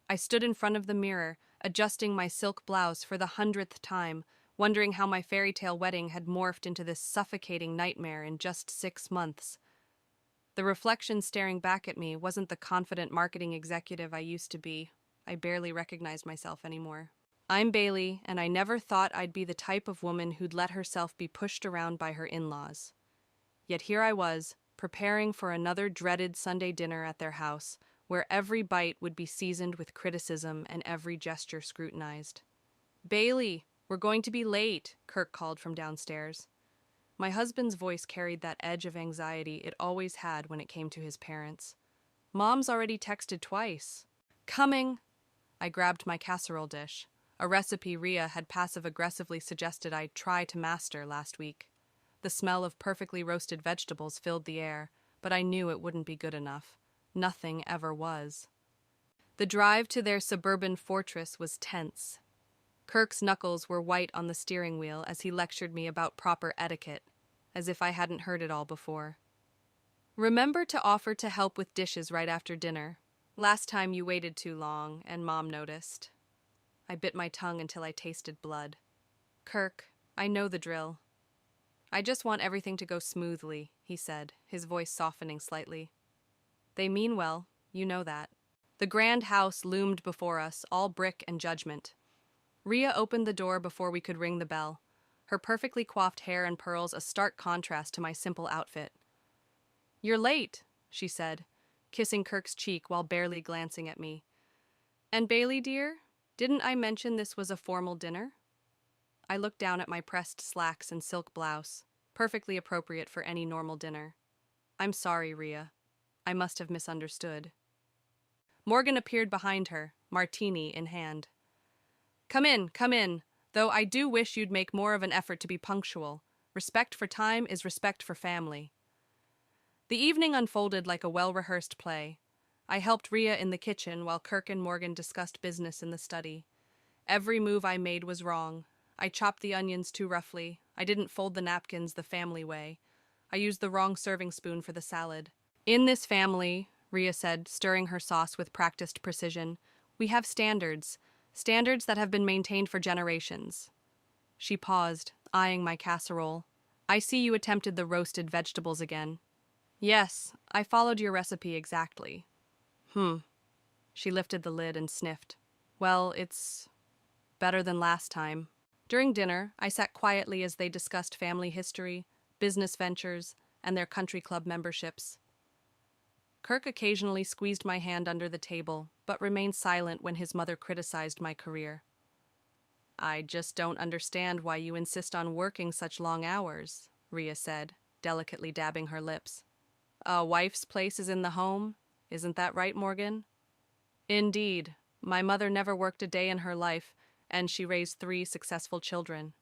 I stood in front of the mirror, adjusting my silk blouse for the 100th time, wondering how my fairy tale wedding had morphed into this suffocating nightmare in just 6 months. The reflection staring back at me wasn't the confident marketing executive I used to be. I barely recognized myself anymore. I'm Bailey, and I never thought I'd be the type of woman who'd let herself be pushed around by her in-laws. Yet here I was, preparing for another dreaded Sunday dinner at their house, where every bite would be seasoned with criticism and every gesture scrutinized. "Bailey, we're going to be late," Kirk called from downstairs. My husband's voice carried that edge of anxiety it always had when it came to his parents. "Mom's already texted twice." "Coming!" I grabbed my casserole dish, a recipe Rhea had passive-aggressively suggested I try to master last week. The smell of perfectly roasted vegetables filled the air, but I knew it wouldn't be good enough. Nothing ever was. The drive to their suburban fortress was tense. Kirk's knuckles were white on the steering wheel as he lectured me about proper etiquette, as if I hadn't heard it all before. "Remember to offer to help with dishes right after dinner. Last time you waited too long, and Mom noticed." I bit my tongue until I tasted blood. "Kirk, I know the drill." "I just want everything to go smoothly," he said, his voice softening slightly. "They mean well, you know that." The grand house loomed before us, all brick and judgment. Rhea opened the door before we could ring the bell, her perfectly coiffed hair and pearls a stark contrast to my simple outfit. "You're late," she said, kissing Kirk's cheek while barely glancing at me. "And Bailey, dear, didn't I mention this was a formal dinner?" I looked down at my pressed slacks and silk blouse, perfectly appropriate for any normal dinner. "I'm sorry, Rhea. I must have misunderstood." Morgan appeared behind her, martini in hand. Come in, though I do wish you'd make more of an effort to be punctual. Respect for time is respect for family." The evening unfolded like a well-rehearsed play. I helped Rhea in the kitchen while Kirk and Morgan discussed business in the study. Every move I made was wrong. I chopped the onions too roughly. I didn't fold the napkins the family way. I used the wrong serving spoon for the salad. "In this family," Rhea said, stirring her sauce with practiced precision, "we have standards. Standards that have been maintained for generations." She paused, eyeing my casserole. "I see you attempted the roasted vegetables again." "Yes, I followed your recipe exactly." "Hmm." She lifted the lid and sniffed. "Well, it's better than last time." During dinner, I sat quietly as they discussed family history, business ventures, and their country club memberships. Kirk occasionally squeezed my hand under the table, but remained silent when his mother criticized my career. "I just don't understand why you insist on working such long hours," Rhea said, delicately dabbing her lips. "A wife's place is in the home, isn't that right, Morgan?" "Indeed. My mother never worked a day in her life, and she raised 3 successful children."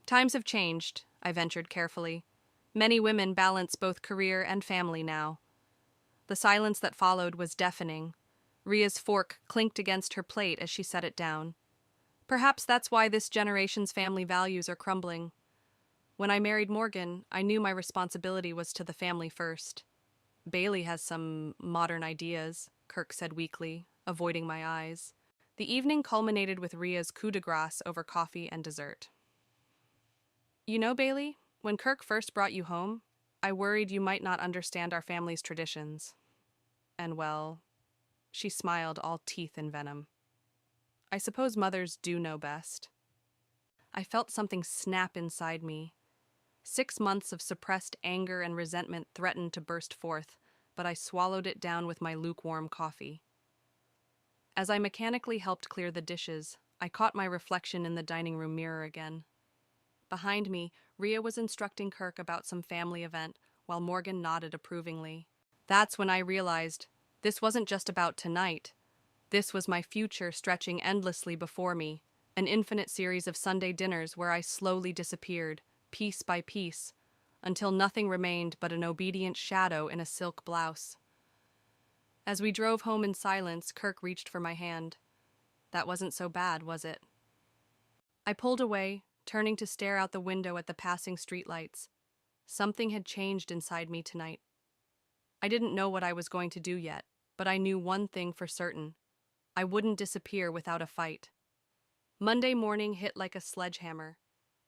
"Times have changed," I ventured carefully. "Many women balance both career and family now." The silence that followed was deafening. Rhea's fork clinked against her plate as she set it down. Perhaps that's why this generation's family values are crumbling. When I married Morgan, I knew my responsibility was to the family first. "Bailey has some modern ideas," Kirk said weakly, avoiding my eyes. The evening culminated with Rhea's coup de grace over coffee and dessert. "You know, Bailey, when Kirk first brought you home, I worried you might not understand our family's traditions." And well, she smiled, all teeth and venom. "I suppose mothers do know best." I felt something snap inside me. 6 months of suppressed anger and resentment threatened to burst forth, but I swallowed it down with my lukewarm coffee. As I mechanically helped clear the dishes, I caught my reflection in the dining room mirror again. Behind me, Rhea was instructing Kirk about some family event, while Morgan nodded approvingly. That's when I realized this wasn't just about tonight. This was my future stretching endlessly before me, an infinite series of Sunday dinners where I slowly disappeared, piece by piece, until nothing remained but an obedient shadow in a silk blouse. As we drove home in silence, Kirk reached for my hand. That wasn't so bad, was it? I pulled away, turning to stare out the window at the passing streetlights. Something had changed inside me tonight. I didn't know what I was going to do yet, but I knew one thing for certain. I wouldn't disappear without a fight. Monday morning hit like a sledgehammer.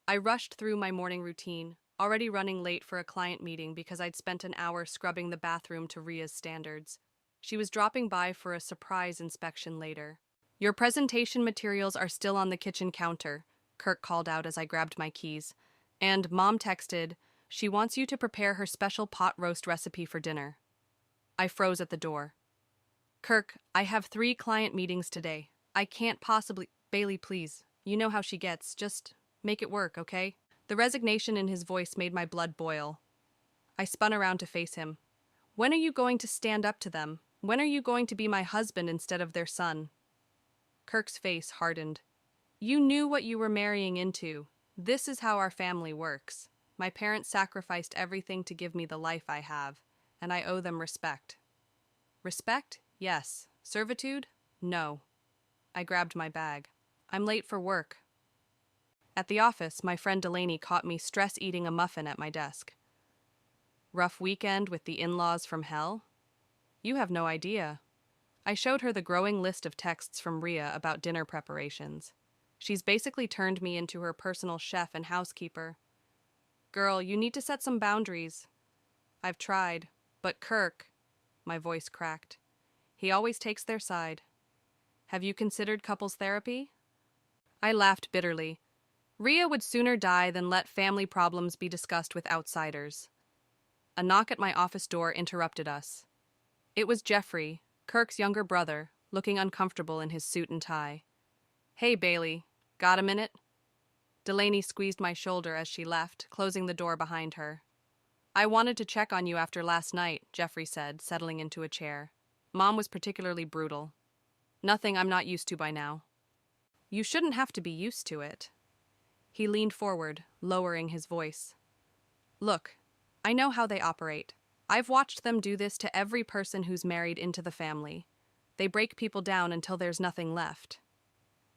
I rushed through my morning routine, already running late for a client meeting because I'd spent an hour scrubbing the bathroom to Ria's standards. She was dropping by for a surprise inspection later. "Your presentation materials are still on the kitchen counter," Kirk called out as I grabbed my keys. "And Mom texted, she wants you to prepare her special pot roast recipe for dinner." I froze at the door. "Kirk, I have 3 client meetings today. I can't possibly— Bailey, please. You know how she gets. Just make it work, okay?" The resignation in his voice made my blood boil. I spun around to face him. "When are you going to stand up to them? When are you going to be my husband instead of their son?" Kirk's face hardened. "You knew what you were marrying into. This is how our family works. My parents sacrificed everything to give me the life I have, and I owe them respect." Respect? Yes. Servitude? No. I grabbed my bag. "I'm late for work." At the office, my friend Delaney caught me stress-eating a muffin at my desk. "Rough weekend with the in-laws from hell?" "You have no idea." I showed her the growing list of texts from Ria about dinner preparations. She's basically turned me into her personal chef and housekeeper. "Girl, you need to set some boundaries." "I've tried, but Kirk," my voice cracked, "he always takes their side." "Have you considered couples therapy?" I laughed bitterly. Ria would sooner die than let family problems be discussed with outsiders. A knock at my office door interrupted us. It was Jeffrey, Kirk's younger brother, looking uncomfortable in his suit and tie. "Hey, Bailey, got a minute?" Delaney squeezed my shoulder as she left, closing the door behind her. "I wanted to check on you after last night," Jeffrey said, settling into a chair. "Mom was particularly brutal. Nothing I'm not used to by now." "You shouldn't have to be used to it." He leaned forward, lowering his voice. "Look, I know how they operate. I've watched them do this to every person who's married into the family. They break people down until there's nothing left."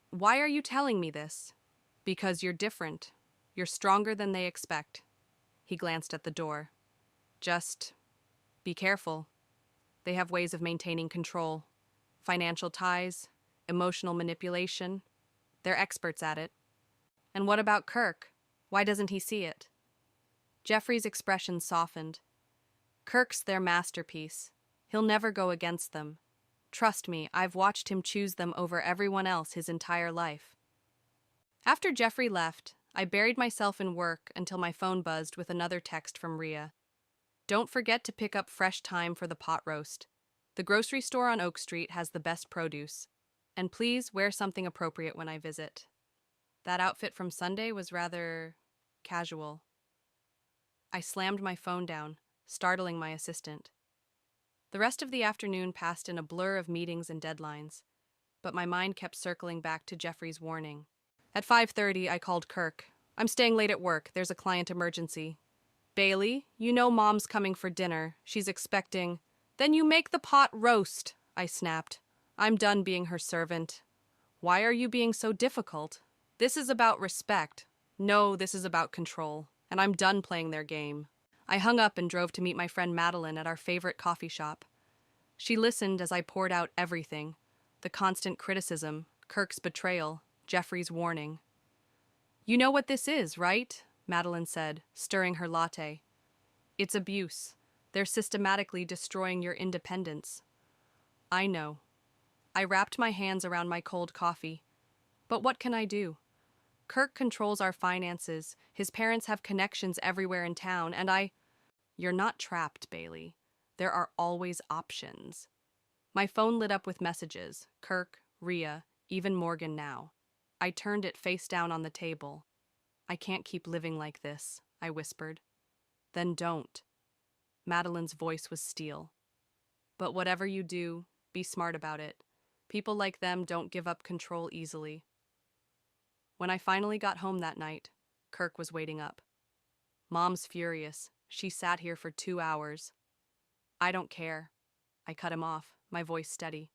"Why are you telling me this?" "Because you're different. You're stronger than they expect." He glanced at the door. "Just be careful. They have ways of maintaining control. Financial ties, emotional manipulation. They're experts at it." "And what about Kirk? Why doesn't he see it?" Jeffrey's expression softened. "Kirk's their masterpiece. He'll never go against them. Trust me, I've watched him choose them over everyone else his entire life." After Jeffrey left, I buried myself in work until my phone buzzed with another text from Ria. "Don't forget to pick up fresh thyme for the pot roast. The grocery store on Oak Street has the best produce. And please wear something appropriate when I visit." That outfit from Sunday was rather casual. I slammed my phone down, startling my assistant. The rest of the afternoon passed in a blur of meetings and deadlines, but my mind kept circling back to Jeffrey's warning. At 5:30, I called Kirk. "I'm staying late at work. There's a client emergency." "Bailey, you know Mom's coming for dinner. She's expecting—" "Then you make the pot roast," I snapped. "I'm done being her servant." "Why are you being so difficult? This is about respect. No, this is about control, and I'm done playing their game." I hung up and drove to meet my friend Madeline at our favorite coffee shop. She listened as I poured out everything: the constant criticism, Kirk's betrayal, Jeffrey's warning. "You know what this is, right?" Madeline said, stirring her latte. "It's abuse. They're systematically destroying your independence." "I know." I wrapped my hands around my cold coffee. "But what can I do? Kirk controls our finances, his parents have connections everywhere in town, and I—" "You're not trapped, Bailey. There are always options." My phone lit up with messages: Kirk, Ria, even Morgan now. I turned it face down on the table. "I can't keep living like this," I whispered. "Then don't." Madeline's voice was steel. "But whatever you do, be smart about it. People like them don't give up control easily." When I finally got home that night, Kirk was waiting up. "Mom's furious. She sat here for 2 hours." "I don't care." I cut him off, my voice steady.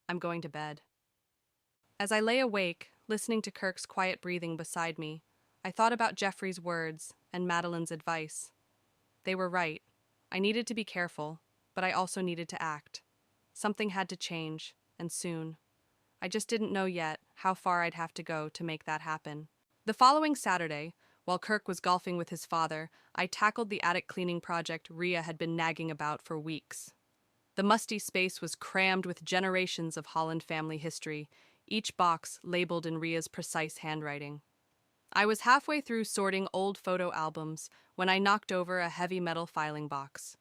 "I'm going to bed." As I lay awake, listening to Kirk's quiet breathing beside me, I thought about Jeffrey's words and Madeline's advice. They were right. I needed to be careful, but I also needed to act. Something had to change, and soon. I just didn't know yet how far I'd have to go to make that happen. The following Saturday, while Kirk was golfing with his father, I tackled the attic cleaning project Rhea had been nagging about for weeks. The musty space was crammed with generations of Holland family history, each box labeled in Rhea's precise handwriting. I was halfway through sorting old photo albums when I knocked over a heavy metal filing box.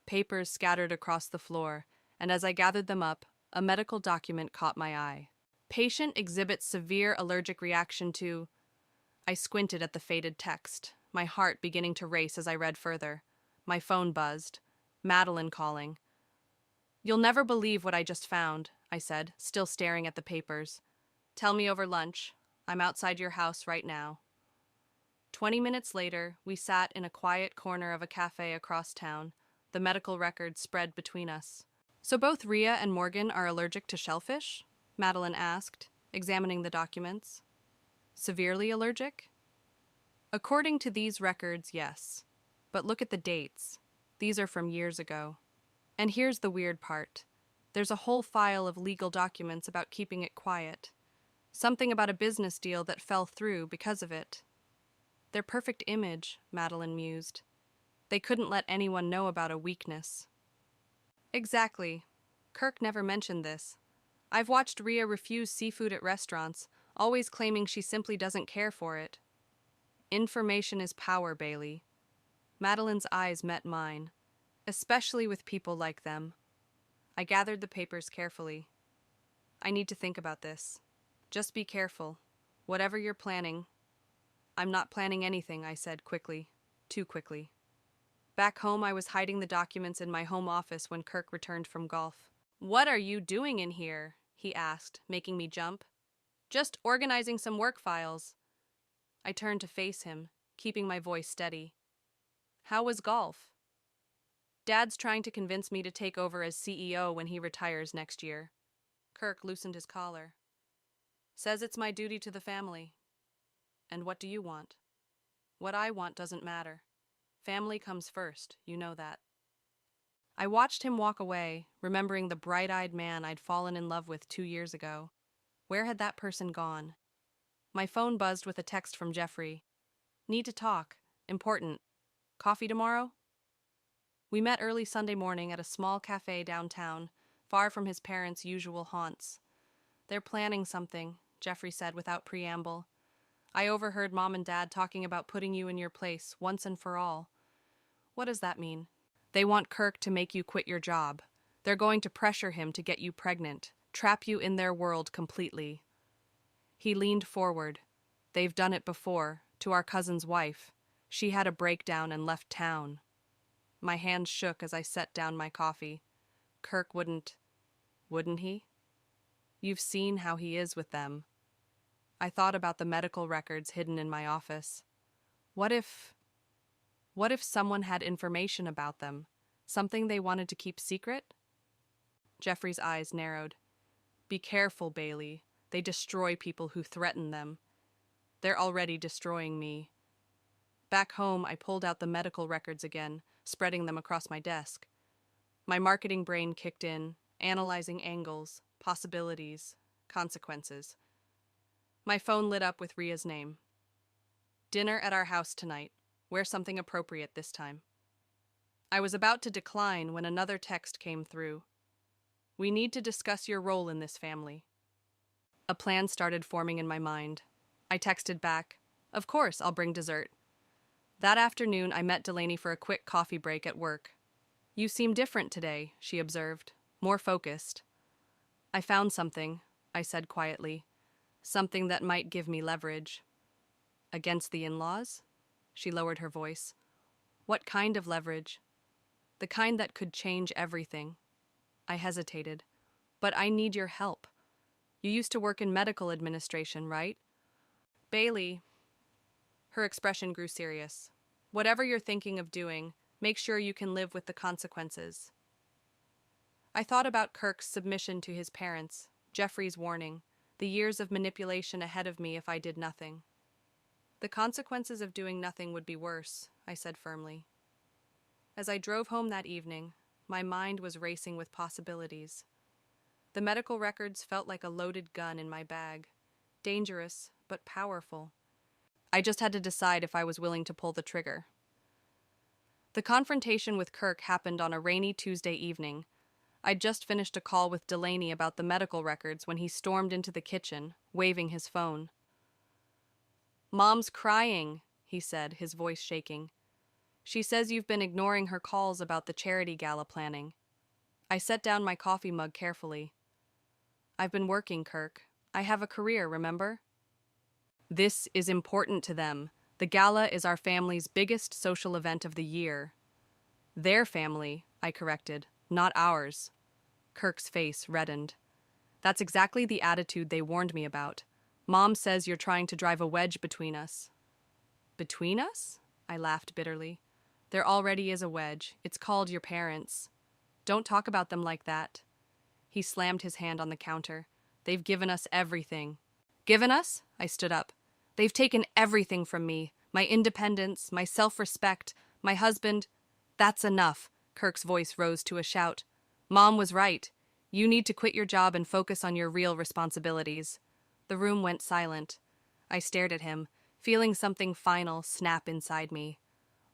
Papers scattered across the floor, and as I gathered them up, a medical document caught my eye. Patient exhibits severe allergic reaction to... I squinted at the faded text, my heart beginning to race as I read further. My phone buzzed. Madeline calling. "You'll never believe what I just found," I said, still staring at the papers. "Tell me over lunch. I'm outside your house right now." 20 minutes later, we sat in a quiet corner of a cafe across town, the medical records spread between us. "So both Rhea and Morgan are allergic to shellfish?" Madeline asked, examining the documents. "Severely allergic?" "According to these records, yes. But look at the dates. These are from years ago. And here's the weird part. There's a whole file of legal documents about keeping it quiet. Something about a business deal that fell through because of it." "Their perfect image," Madeline mused. "They couldn't let anyone know about a weakness." "Exactly. Kirk never mentioned this. I've watched Rhea refuse seafood at restaurants, always claiming she simply doesn't care for it." "Information is power, Bailey." Madeline's eyes met mine. "Especially with people like them." I gathered the papers carefully. "I need to think about this. Just be careful. Whatever you're planning." "I'm not planning anything," I said quickly. Too quickly. Back home, I was hiding the documents in my home office when Kirk returned from golf. "What are you doing in here?" he asked, making me jump. "Just organizing some work files." I turned to face him, keeping my voice steady. "How was golf?" "Dad's trying to convince me to take over as CEO when he retires next year." Kirk loosened his collar. "Says it's my duty to the family." "And what do you want?" "What I want doesn't matter. Family comes first, you know that." I watched him walk away, remembering the bright-eyed man I'd fallen in love with 2 years ago. Where had that person gone? My phone buzzed with a text from Jeffrey. "Need to talk. Important. Coffee tomorrow?" We met early Sunday morning at a small cafe downtown, far from his parents' usual haunts. "They're planning something," Jeffrey said without preamble. "I overheard Mom and Dad talking about putting you in your place, once and for all." "What does that mean?" "They want Kirk to make you quit your job. They're going to pressure him to get you pregnant, trap you in their world completely." He leaned forward. "They've done it before, to our cousin's wife. She had a breakdown and left town." My hands shook as I set down my coffee. "Kirk wouldn't he? You've seen how he is with them." I thought about the medical records hidden in my office. What if someone had information about them? Something they wanted to keep secret? Jeffrey's eyes narrowed. "Be careful, Bailey. They destroy people who threaten them. They're already destroying me." Back home, I pulled out the medical records again, spreading them across my desk. My marketing brain kicked in, analyzing angles, possibilities, consequences. My phone lit up with Rhea's name. "Dinner at our house tonight. Wear something appropriate this time." I was about to decline when another text came through. "We need to discuss your role in this family." A plan started forming in my mind. I texted back, "Of course, I'll bring dessert." That afternoon, I met Delaney for a quick coffee break at work. "You seem different today," she observed, "more focused." "I found something," I said quietly. "Something that might give me leverage." "Against the in-laws?" She lowered her voice. "What kind of leverage?" "The kind that could change everything." I hesitated. "But I need your help. You used to work in medical administration, right?" "Bailey." Her expression grew serious. "Whatever you're thinking of doing, make sure you can live with the consequences." I thought about Kirk's submission to his parents, Jeffrey's warning, the years of manipulation ahead of me if I did nothing. "The consequences of doing nothing would be worse," I said firmly. As I drove home that evening, my mind was racing with possibilities. The medical records felt like a loaded gun in my bag. Dangerous, but powerful. I just had to decide if I was willing to pull the trigger. The confrontation with Kirk happened on a rainy Tuesday evening. I'd just finished a call with Delaney about the medical records when he stormed into the kitchen, waving his phone. "Mom's crying," he said, his voice shaking. "She says you've been ignoring her calls about the charity gala planning." I set down my coffee mug carefully. "I've been working, Kirk. I have a career, remember?" "This is important to them. The gala is our family's biggest social event of the year." "Their family," I corrected, "not ours." Kirk's face reddened. "That's exactly the attitude they warned me about. Mom says you're trying to drive a wedge between us." "Between us?" I laughed bitterly. "There already is a wedge. It's called your parents. Don't talk about them like that." He slammed his hand on the counter. "They've given us everything." "Given us?" I stood up. "They've taken everything from me. My independence, my self-respect, my husband." "That's enough." Kirk's voice rose to a shout. "Mom was right. You need to quit your job and focus on your real responsibilities." The room went silent. I stared at him, feeling something final snap inside me.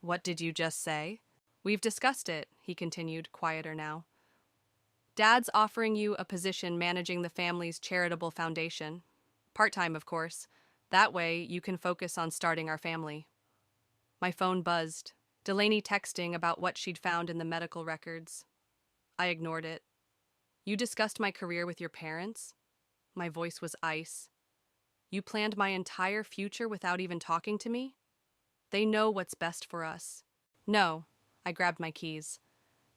"What did you just say?" "We've discussed it," he continued, quieter now. "Dad's offering you a position managing the family's charitable foundation. Part-time, of course. That way, you can focus on starting our family." My phone buzzed. Delaney texting about what she'd found in the medical records. I ignored it. "You discussed my career with your parents?" My voice was ice. "You planned my entire future without even talking to me?" "They know what's best for us." "No." I grabbed my keys.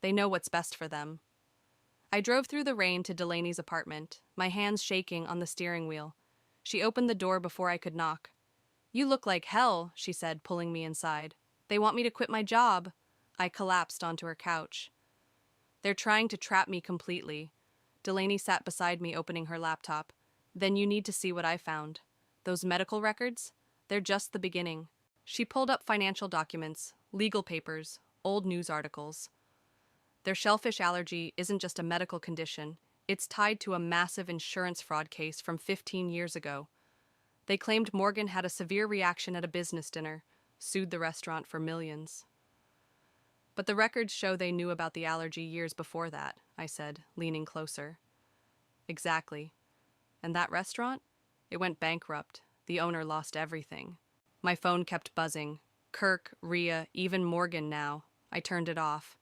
"They know what's best for them." I drove through the rain to Delaney's apartment, my hands shaking on the steering wheel. She opened the door before I could knock. "You look like hell," she said, pulling me inside. "They want me to quit my job." I collapsed onto her couch. "They're trying to trap me completely." Delaney sat beside me, opening her laptop. "Then you need to see what I found. Those medical records? They're just the beginning." She pulled up financial documents, legal papers, old news articles. Their shellfish allergy isn't just a medical condition. It's tied to a massive insurance fraud case from 15 years ago. They claimed Morgan had a severe reaction at a business dinner, sued the restaurant for millions. "But the records show they knew about the allergy years before that," I said, leaning closer. "Exactly. And that restaurant? It went bankrupt. The owner lost everything." My phone kept buzzing. Kirk, Rhea, even Morgan now. I turned it off.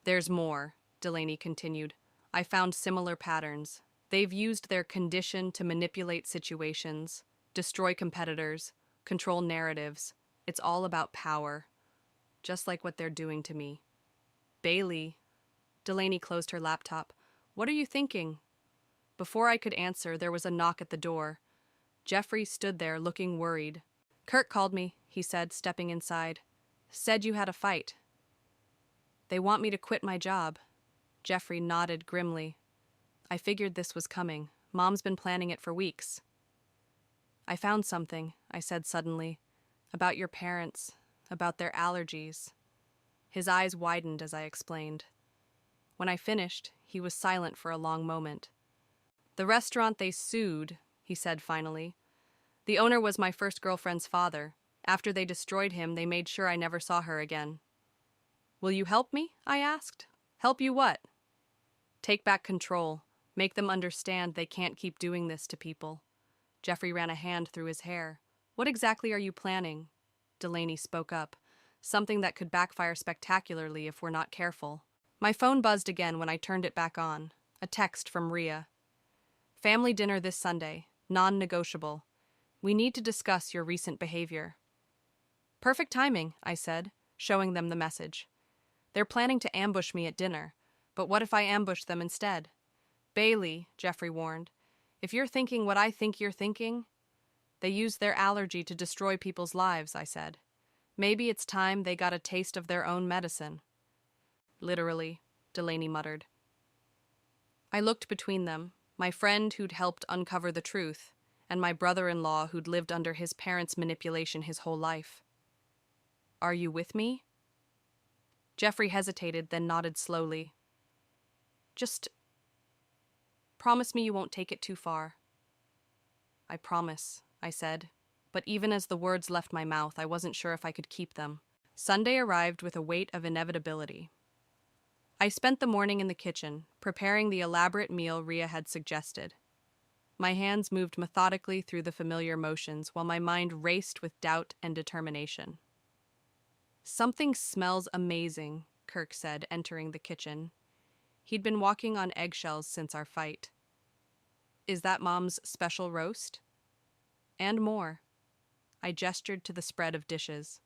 "There's more," Delaney continued. "I found similar patterns. They've used their condition to manipulate situations, destroy competitors, control narratives. It's all about power. Just like what they're doing to me." "Bailey." Delaney closed her laptop. "What are you thinking?" Before I could answer, there was a knock at the door. Jeffrey stood there, looking worried. "Kirk called me," he said, stepping inside. "Said you had a fight." "They want me to quit my job." Jeffrey nodded grimly. "I figured this was coming. Mom's been planning it for weeks." "I found something," I said suddenly. "About your parents, about their allergies." His eyes widened as I explained. When I finished, he was silent for a long moment. "The restaurant they sued," he said finally. "The owner was my first girlfriend's father. After they destroyed him, they made sure I never saw her again." "Will you help me?" I asked. "Help you what?" "Take back control. Make them understand they can't keep doing this to people." Jeffrey ran a hand through his hair. "What exactly are you planning?" Delaney spoke up. "Something that could backfire spectacularly if we're not careful." My phone buzzed again when I turned it back on. A text from Rhea. "Family dinner this Sunday. Non-negotiable. We need to discuss your recent behavior." "Perfect timing," I said, showing them the message. "They're planning to ambush me at dinner, but what if I ambush them instead?" "Bailey," Jeffrey warned, "if you're thinking what I think you're thinking—" "They use their allergy to destroy people's lives," I said. "Maybe it's time they got a taste of their own medicine." "Literally," Delaney muttered. I looked between them, my friend who'd helped uncover the truth, and my brother-in-law who'd lived under his parents' manipulation his whole life. "Are you with me?" Jeffrey hesitated, then nodded slowly. "Just Promise me you won't take it too far." "I promise," I said, but even as the words left my mouth, I wasn't sure if I could keep them. Sunday arrived with a weight of inevitability. I spent the morning in the kitchen, preparing the elaborate meal Rhea had suggested. My hands moved methodically through the familiar motions while my mind raced with doubt and determination. "Something smells amazing," Kirk said, entering the kitchen. He'd been walking on eggshells since our fight. "Is that Mom's special roast?" "And more." I gestured to the spread of dishes.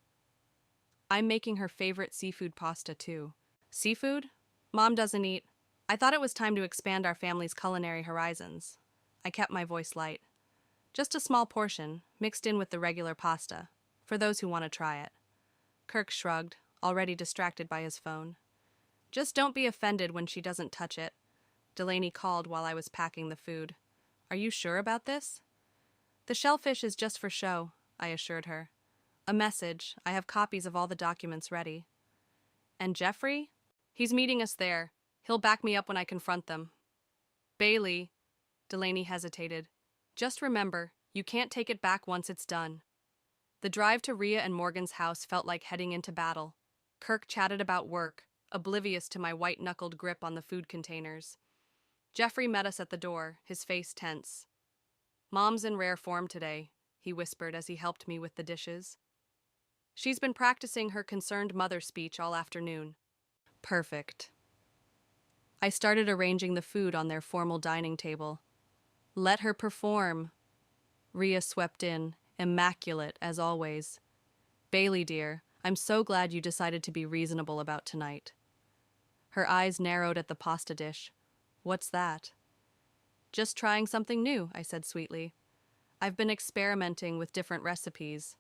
"I'm making her favorite seafood pasta, too." "Seafood? Mom doesn't eat." I thought it was time to expand our family's culinary horizons. I kept my voice light. "Just a small portion, mixed in with the regular pasta, for those who want to try it." Kirk shrugged, already distracted by his phone. "Just don't be offended when she doesn't touch it," Delaney called while I was packing the food. "Are you sure about this?" "The shellfish is just for show," I assured her. "A message. I have copies of all the documents ready." "And Jeffrey? He's meeting us there. He'll back me up when I confront them." "Bailey," Delaney hesitated. "Just remember, you can't take it back once it's done." The drive to Rhea and Morgan's house felt like heading into battle. Kirk chatted about work, oblivious to my white-knuckled grip on the food containers. Jeffrey met us at the door, his face tense. "Mom's in rare form today," he whispered as he helped me with the dishes. "She's been practicing her concerned mother speech all afternoon." "Perfect." I started arranging the food on their formal dining table. "Let her perform." Rhea swept in, immaculate as always. "Bailey, dear, I'm so glad you decided to be reasonable about tonight." Her eyes narrowed at the pasta dish. "What's that?" "Just trying something new," I said sweetly. "I've been experimenting with different recipes."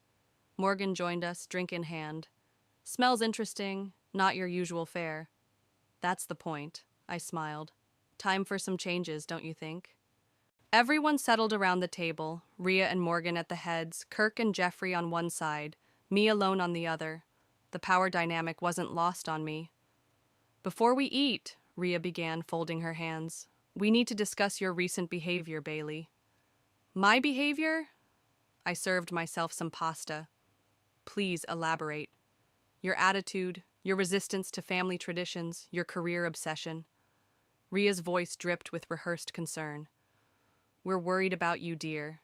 Morgan joined us, drink in hand. "Smells interesting, not your usual fare." "That's the point," I smiled. "Time for some changes, don't you think?" Everyone settled around the table, Rhea and Morgan at the heads, Kirk and Jeffrey on one side, me alone on the other. The power dynamic wasn't lost on me. "Before we eat," Rhea began, folding her hands, "we need to discuss your recent behavior, Bailey." "My behavior?" I served myself some pasta. "Please elaborate. Your attitude, your resistance to family traditions, your career obsession." Rhea's voice dripped with rehearsed concern. "We're worried about you, dear."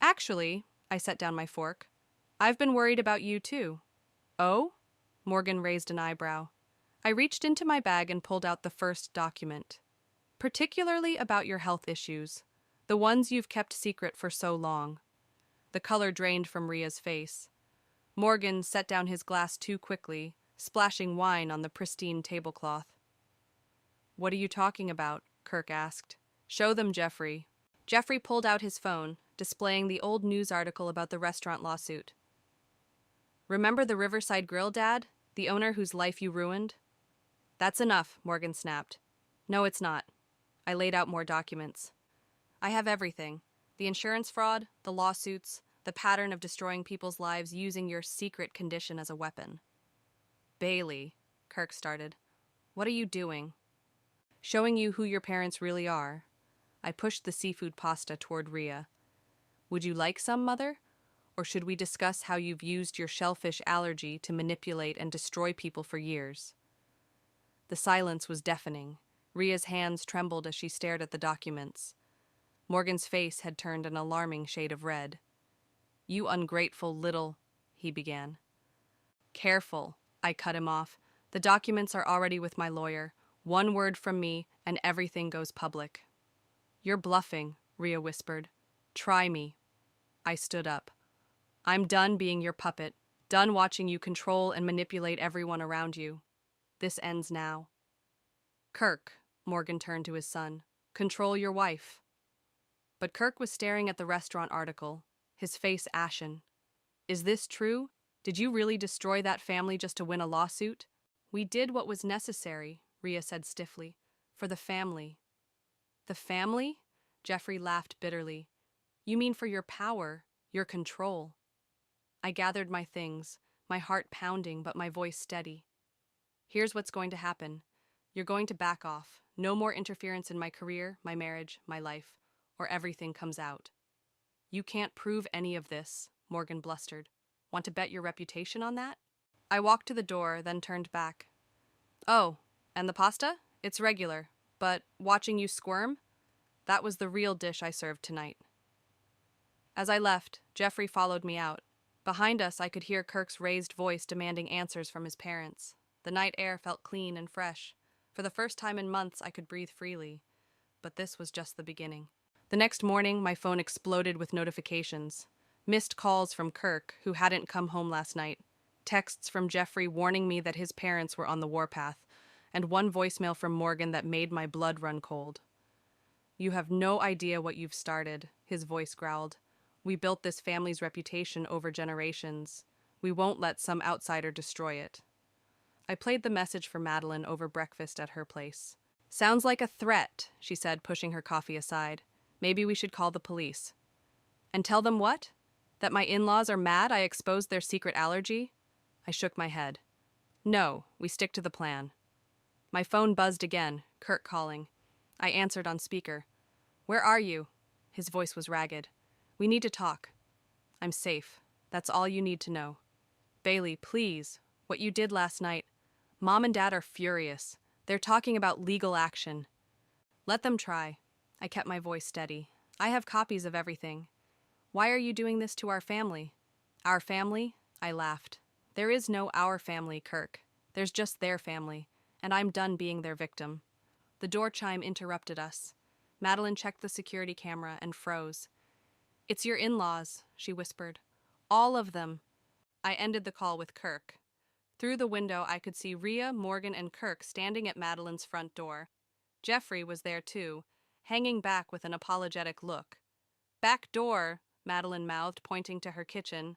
"Actually," I set down my fork, "I've been worried about you too." "Oh?" Morgan raised an eyebrow. I reached into my bag and pulled out the first document. "Particularly about your health issues, the ones you've kept secret for so long." The color drained from Rhea's face. Morgan set down his glass too quickly, splashing wine on the pristine tablecloth. "What are you talking about?" Kirk asked. "Show them, Jeffrey." Jeffrey pulled out his phone, displaying the old news article about the restaurant lawsuit. "Remember the Riverside Grill, Dad? The owner whose life you ruined?" "That's enough," Morgan snapped. "No, it's not." I laid out more documents. "I have everything. The insurance fraud, the lawsuits, the pattern of destroying people's lives using your secret condition as a weapon." "Bailey," Kirk started. "What are you doing?" "Showing you who your parents really are." I pushed the seafood pasta toward Rhea. "Would you like some, Mother? Or should we discuss how you've used your shellfish allergy to manipulate and destroy people for years?" The silence was deafening. Rhea's hands trembled as she stared at the documents. Morgan's face had turned an alarming shade of red. "You ungrateful little," he began. "Careful," I cut him off. "The documents are already with my lawyer. One word from me, and everything goes public." "You're bluffing," Rhea whispered. "Try me." I stood up. "I'm done being your puppet, done watching you control and manipulate everyone around you. This ends now." "Kirk," Morgan turned to his son, "control your wife." But Kirk was staring at the restaurant article, his face ashen. "Is this true? Did you really destroy that family just to win a lawsuit?" "We did what was necessary," Rhea said stiffly, "for the family." "The family?" Jeffrey laughed bitterly. "You mean for your power, your control." I gathered my things, my heart pounding but my voice steady. "Here's what's going to happen. You're going to back off, No more interference in my career, my marriage, my life, or everything comes out. You can't prove any of this, Morgan blustered. Want to bet your reputation on that? I walked to the door, then turned back. Oh, and the pasta? It's regular, but watching you squirm? That was the real dish I served tonight. As I left, Jeffrey followed me out. Behind us, I could hear Kirk's raised voice demanding answers from his parents. The night air felt clean and fresh. For the first time in months, I could breathe freely. But this was just the beginning. The next morning, my phone exploded with notifications. Missed calls from Kirk, who hadn't come home last night. Texts from Jeffrey warning me that his parents were on the warpath. And one voicemail from Morgan that made my blood run cold. You have no idea what you've started, his voice growled. We built this family's reputation over generations. We won't let some outsider destroy it. I played the message for Madeline over breakfast at her place. Sounds like a threat, she said, pushing her coffee aside. Maybe we should call the police. And tell them what? That my in-laws are mad I exposed their secret allergy? I shook my head. No, we stick to the plan. My phone buzzed again, Kirk calling. I answered on speaker. Where are you? His voice was ragged. We need to talk. I'm safe. That's all you need to know. Bailey, please. What you did last night. Mom and Dad are furious. They're talking about legal action. Let them try. I kept my voice steady. I have copies of everything. Why are you doing this to our family? Our family? I laughed. There is no our family, Kirk. There's just their family, and I'm done being their victim. The door chime interrupted us. Madeline checked the security camera and froze. It's your in-laws, she whispered. All of them. I ended the call with Kirk. Through the window, I could see Rhea, Morgan, and Kirk standing at Madeline's front door. Jeffrey was there too, hanging back with an apologetic look. Back door, Madeline mouthed, pointing to her kitchen.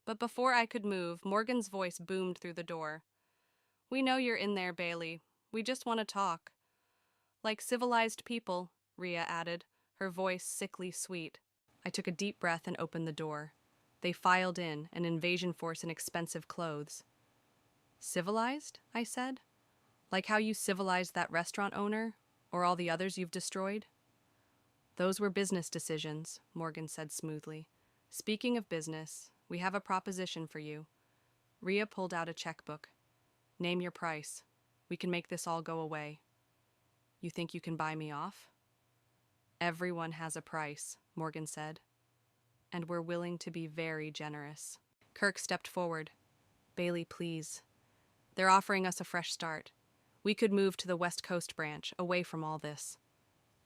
But before I could move, Morgan's voice boomed through the door. We know you're in there, Bailey. We just want to talk. Like civilized people, Rhea added, her voice sickly sweet. I took a deep breath and opened the door. They filed in, an invasion force in expensive clothes. Civilized? I said. Like how you civilized that restaurant owner, or all the others you've destroyed? Those were business decisions, Morgan said smoothly. Speaking of business, we have a proposition for you. Rhea pulled out a checkbook. Name your price. We can make this all go away. You think you can buy me off? Everyone has a price, Morgan said. And we're willing to be very generous. Kirk stepped forward. Bailey, please. They're offering us a fresh start. We could move to the West Coast branch, away from all this.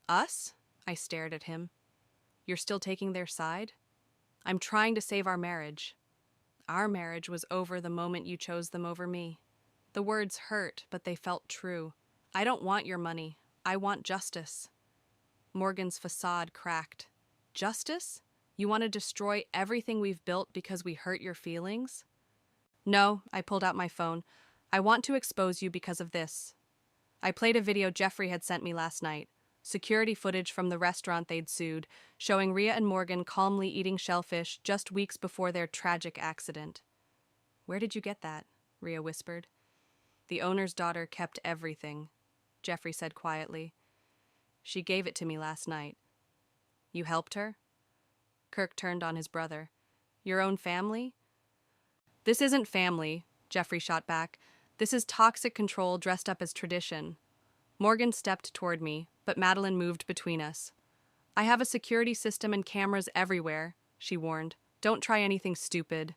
Us? I stared at him. You're still taking their side? I'm trying to save our marriage. Our marriage was over the moment you chose them over me. The words hurt, but they felt true. I don't want your money. I want justice. Morgan's facade cracked. Justice? You want to destroy everything we've built because we hurt your feelings? No, I pulled out my phone. I want to expose you because of this. I played a video Jeffrey had sent me last night. Security footage from the restaurant they'd sued, showing Rhea and Morgan calmly eating shellfish just weeks before their tragic accident. Where did you get that? Rhea whispered. The owner's daughter kept everything, Jeffrey said quietly. She gave it to me last night. You helped her? Kirk turned on his brother. Your own family? This isn't family, Jeffrey shot back. This is toxic control dressed up as tradition. Morgan stepped toward me, but Madeline moved between us. I have a security system and cameras everywhere, she warned. Don't try anything stupid.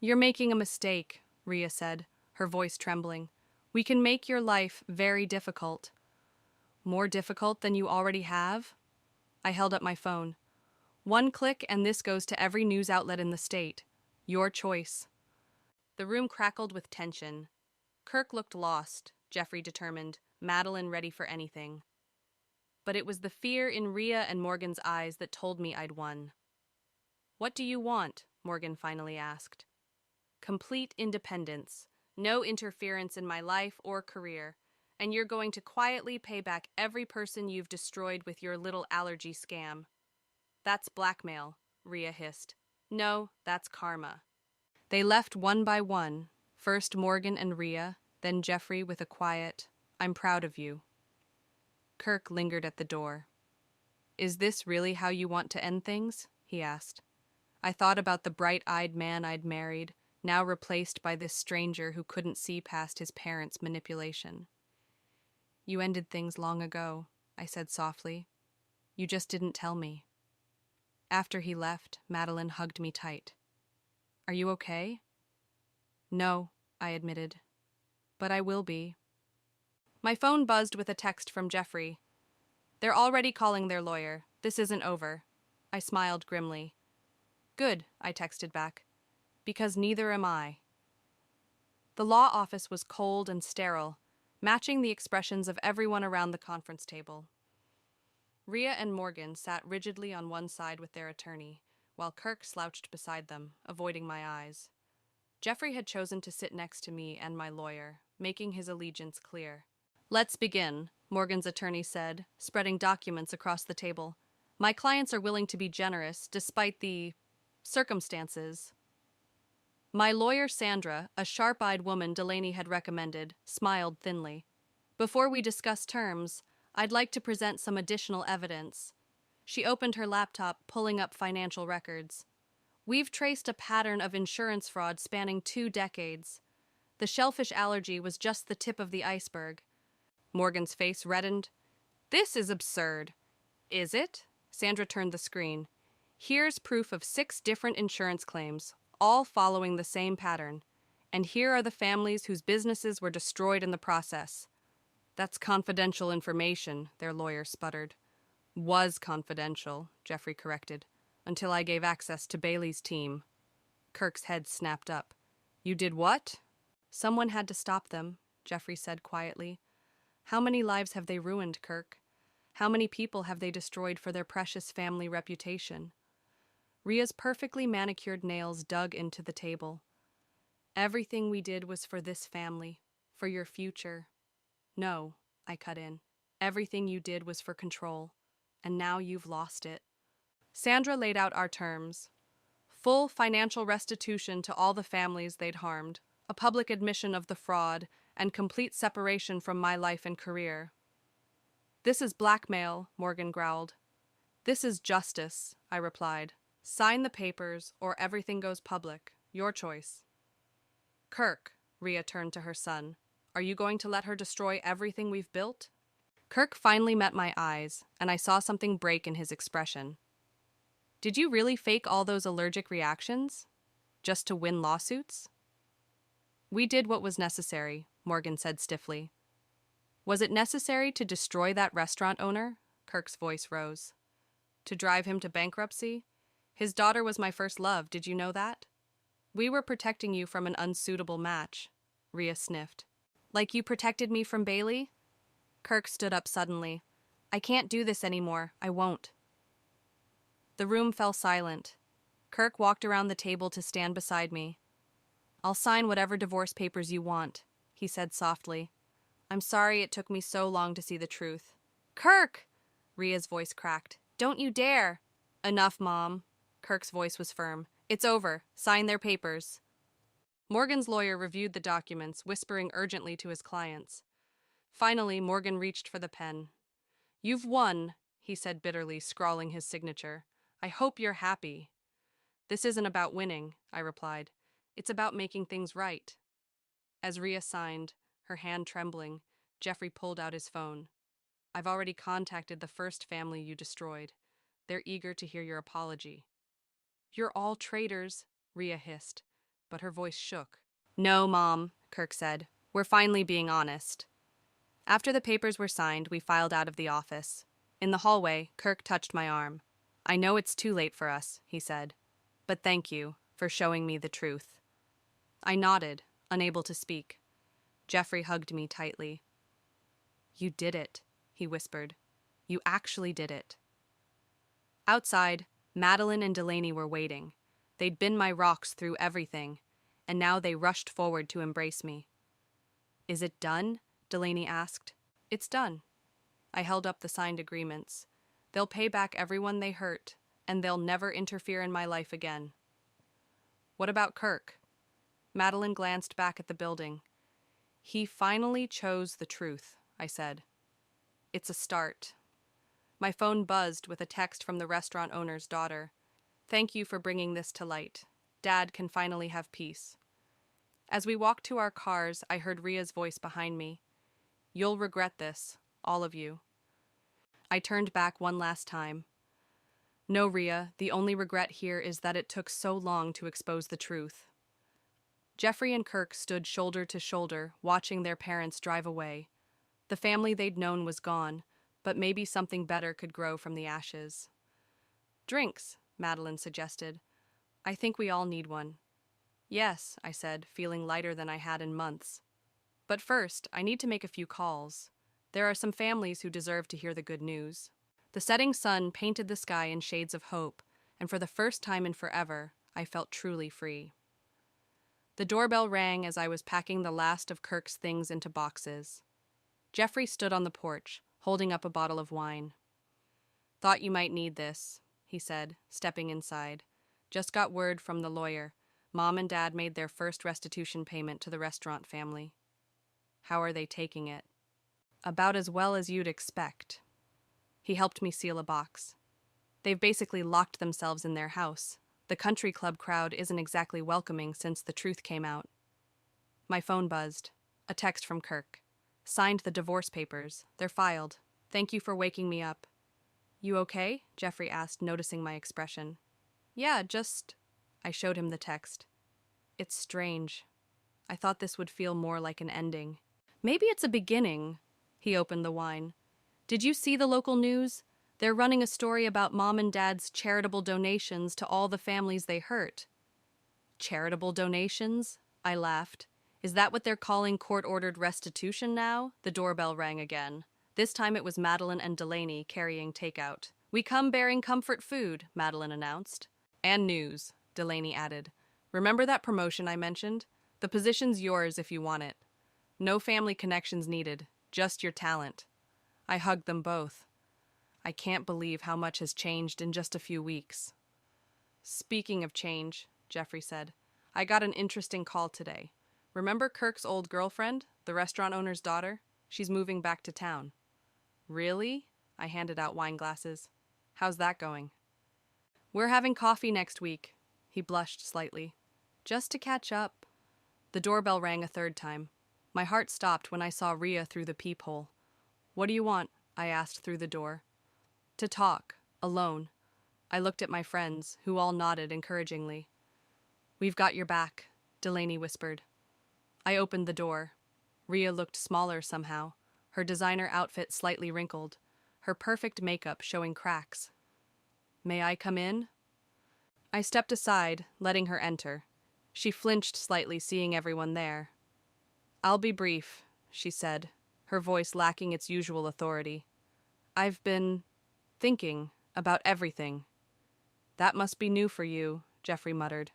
You're making a mistake, Rhea said, her voice trembling. We can make your life very difficult. More difficult than you already have? I held up my phone. One click and this goes to every news outlet in the state. Your choice. The room crackled with tension. Kirk looked lost, Jeffrey determined, Madeline ready for anything. But it was the fear in Rhea and Morgan's eyes that told me I'd won. What do you want? Morgan finally asked. Complete independence. No interference in my life or career. And you're going to quietly pay back every person you've destroyed with your little allergy scam. That's blackmail, Rhea hissed. No, that's karma. They left one by one, first Morgan and Rhea, then Jeffrey with a quiet, I'm proud of you. Kirk lingered at the door. Is this really how you want to end things? He asked. I thought about the bright-eyed man I'd married, now replaced by this stranger who couldn't see past his parents' manipulation. You ended things long ago, I said softly. You just didn't tell me. After he left, Madeline hugged me tight. Are you okay? No, I admitted. But I will be. My phone buzzed with a text from Jeffrey. They're already calling their lawyer. This isn't over. I smiled grimly. Good, I texted back. Because neither am I. The law office was cold and sterile, matching the expressions of everyone around the conference table. Rhea and Morgan sat rigidly on one side with their attorney, while Kirk slouched beside them, avoiding my eyes. Jeffrey had chosen to sit next to me and my lawyer, making his allegiance clear. Let's begin, Morgan's attorney said, spreading documents across the table. My clients are willing to be generous, despite the circumstances. My lawyer, Sandra, a sharp-eyed woman Delaney had recommended, smiled thinly. Before we discuss terms, I'd like to present some additional evidence. She opened her laptop, pulling up financial records. We've traced a pattern of insurance fraud spanning 2 decades. The shellfish allergy was just the tip of the iceberg. Morgan's face reddened. This is absurd. Is it? Sandra turned the screen. Here's proof of 6 different insurance claims, all following the same pattern. And here are the families whose businesses were destroyed in the process. That's confidential information, their lawyer sputtered. Was confidential, Jeffrey corrected, until I gave access to Bailey's team. Kirk's head snapped up. You did what? Someone had to stop them, Jeffrey said quietly. How many lives have they ruined, Kirk? How many people have they destroyed for their precious family reputation? Rhea's perfectly manicured nails dug into the table. Everything we did was for this family, for your future. No, I cut in. Everything you did was for control, and now you've lost it. Sandra laid out our terms. Full financial restitution to all the families they'd harmed, a public admission of the fraud, and complete separation from my life and career. This is blackmail, Morgan growled. This is justice, I replied. Sign the papers, or everything goes public. Your choice. Kirk, Rhea turned to her son. Are you going to let her destroy everything we've built? Kirk finally met my eyes, and I saw something break in his expression. Did you really fake all those allergic reactions? Just to win lawsuits? We did what was necessary, Morgan said stiffly. Was it necessary to destroy that restaurant owner? Kirk's voice rose. To drive him to bankruptcy? His daughter was my first love, did you know that? We were protecting you from an unsuitable match, Rhea sniffed. Like you protected me from Bailey? Kirk stood up suddenly. I can't do this anymore. I won't. The room fell silent. Kirk walked around the table to stand beside me. I'll sign whatever divorce papers you want, he said softly. I'm sorry it took me so long to see the truth. Kirk! Rhea's voice cracked. Don't you dare! Enough, Mom. Kirk's voice was firm. It's over. Sign their papers. Morgan's lawyer reviewed the documents, whispering urgently to his clients. Finally, Morgan reached for the pen. You've won, he said bitterly, scrawling his signature. I hope you're happy. This isn't about winning, I replied. It's about making things right. As Rhea signed, her hand trembling, Jeffrey pulled out his phone. I've already contacted the first family you destroyed. They're eager to hear your apology. You're all traitors, Rhea hissed, but her voice shook. No, Mom, Kirk said. We're finally being honest. After the papers were signed, we filed out of the office. In the hallway, Kirk touched my arm. I know it's too late for us, he said, but thank you for showing me the truth. I nodded, unable to speak. Jeffrey hugged me tightly. You did it, he whispered. You actually did it. Outside, Madeline and Delaney were waiting. They'd been my rocks through everything, and now they rushed forward to embrace me. Is it done? Delaney asked. It's done. I held up the signed agreements. They'll pay back everyone they hurt, and they'll never interfere in my life again. What about Kirk? Madeline glanced back at the building. He finally chose the truth, I said. It's a start. My phone buzzed with a text from the restaurant owner's daughter. Thank you for bringing this to light. Dad can finally have peace. As we walked to our cars, I heard Ria's voice behind me. You'll regret this, all of you. I turned back one last time. No, Ria, the only regret here is that it took so long to expose the truth. Jeffrey and Kirk stood shoulder to shoulder, watching their parents drive away. The family they'd known was gone, but maybe something better could grow from the ashes. Drinks, Madeline suggested. I think we all need one. Yes, I said, feeling lighter than I had in months. But first, I need to make a few calls. There are some families who deserve to hear the good news. The setting sun painted the sky in shades of hope, and for the first time in forever, I felt truly free. The doorbell rang as I was packing the last of Kirk's things into boxes. Jeffrey stood on the porch, holding up a bottle of wine. Thought you might need this, he said, stepping inside. Just got word from the lawyer. Mom and Dad made their first restitution payment to the restaurant family. How are they taking it? About as well as you'd expect. He helped me seal a box. They've basically locked themselves in their house. The country club crowd isn't exactly welcoming since the truth came out. My phone buzzed. A text from Kirk. Signed the divorce papers. They're filed. Thank you for waking me up. You okay? Jeffrey asked, noticing my expression. Yeah, just... I showed him the text. It's strange. I thought this would feel more like an ending. Maybe it's a beginning. He opened the wine. Did you see the local news? They're running a story about Mom and Dad's charitable donations to all the families they hurt. Charitable donations? I laughed. Is that what they're calling court-ordered restitution now? The doorbell rang again. This time it was Madeline and Delaney carrying takeout. We come bearing comfort food, Madeline announced. And news, Delaney added. Remember that promotion I mentioned? The position's yours if you want it. No family connections needed, just your talent. I hugged them both. I can't believe how much has changed in just a few weeks. Speaking of change, Jeffrey said, I got an interesting call today. Remember Kirk's old girlfriend, the restaurant owner's daughter? She's moving back to town. Really? I handed out wine glasses. How's that going? We're having coffee next week. He blushed slightly. Just to catch up. The doorbell rang a third time. My heart stopped when I saw Ria through the peephole. What do you want? I asked through the door. To talk, alone. I looked at my friends, who all nodded encouragingly. We've got your back, Delaney whispered. I opened the door. Ria looked smaller somehow, her designer outfit slightly wrinkled, her perfect makeup showing cracks. May I come in? I stepped aside, letting her enter. She flinched slightly, seeing everyone there. I'll be brief, she said, her voice lacking its usual authority. I've been thinking about everything. That must be new for you, Jeffrey muttered.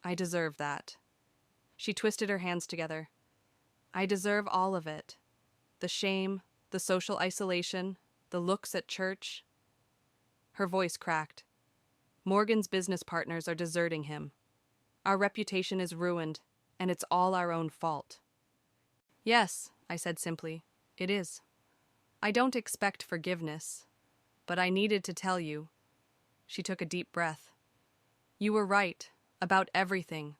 I deserve that. She twisted her hands together. I deserve all of it. The shame, the social isolation, the looks at church. Her voice cracked. Morgan's business partners are deserting him. Our reputation is ruined, and it's all our own fault. Yes, I said simply, it is. I don't expect forgiveness, but I needed to tell you. She took a deep breath. You were right, about everything.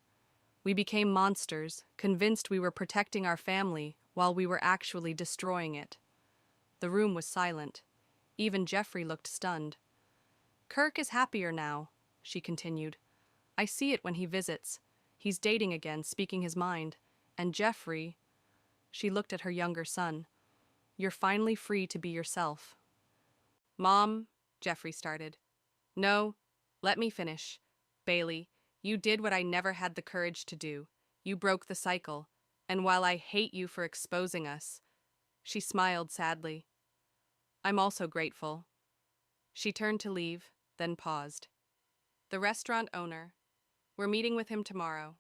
We became monsters, convinced we were protecting our family while we were actually destroying it. The room was silent. Even Jeffrey looked stunned. Kirk is happier now, she continued. I see it when he visits. He's dating again, speaking his mind. And Jeffrey... She looked at her younger son. You're finally free to be yourself. Mom, Jeffrey started. No, let me finish. Bailey, you did what I never had the courage to do. You broke the cycle. And while I hate you for exposing us... She smiled sadly. I'm also grateful. She turned to leave, then paused. The restaurant owner. We're meeting with him tomorrow.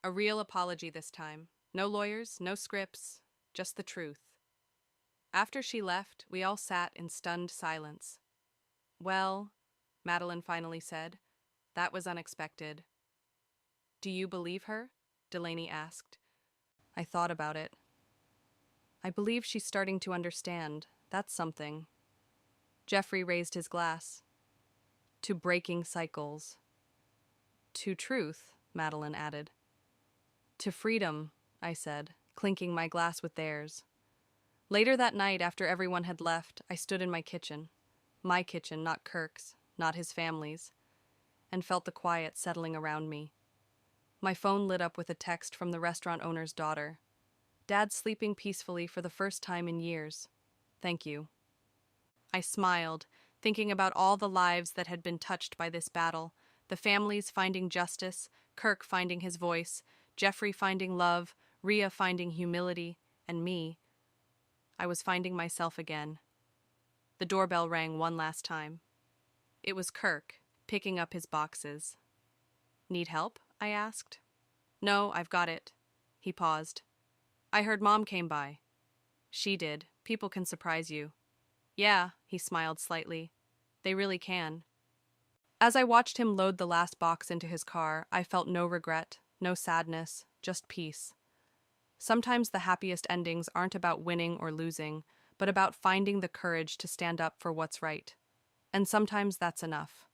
A real apology this time. No lawyers, no scripts, just the truth. After she left, we all sat in stunned silence. Well, Madeline finally said, that was unexpected. Do you believe her? Delaney asked. I thought about it. I believe she's starting to understand, That's something. Jeffrey raised his glass. To breaking cycles. To truth, Madeline added. To freedom, I said, clinking my glass with theirs. Later that night, after everyone had left, I stood in my kitchen. My kitchen, not Kirk's, not his family's, and felt the quiet settling around me. My phone lit up with a text from the restaurant owner's daughter. Dad's sleeping peacefully for the first time in years. Thank you. I smiled, thinking about all the lives that had been touched by this battle, the families finding justice, Kirk finding his voice, Jeffrey finding love, Rhea finding humility, and me. I was finding myself again. The doorbell rang one last time. It was Kirk, picking up his boxes. Need help? I asked. No, I've got it. He paused. I heard Mom came by. She did. People can surprise you. Yeah, he smiled slightly. They really can. As I watched him load the last box into his car, I felt no regret, no sadness, just peace. Sometimes the happiest endings aren't about winning or losing, but about finding the courage to stand up for what's right. And sometimes that's enough.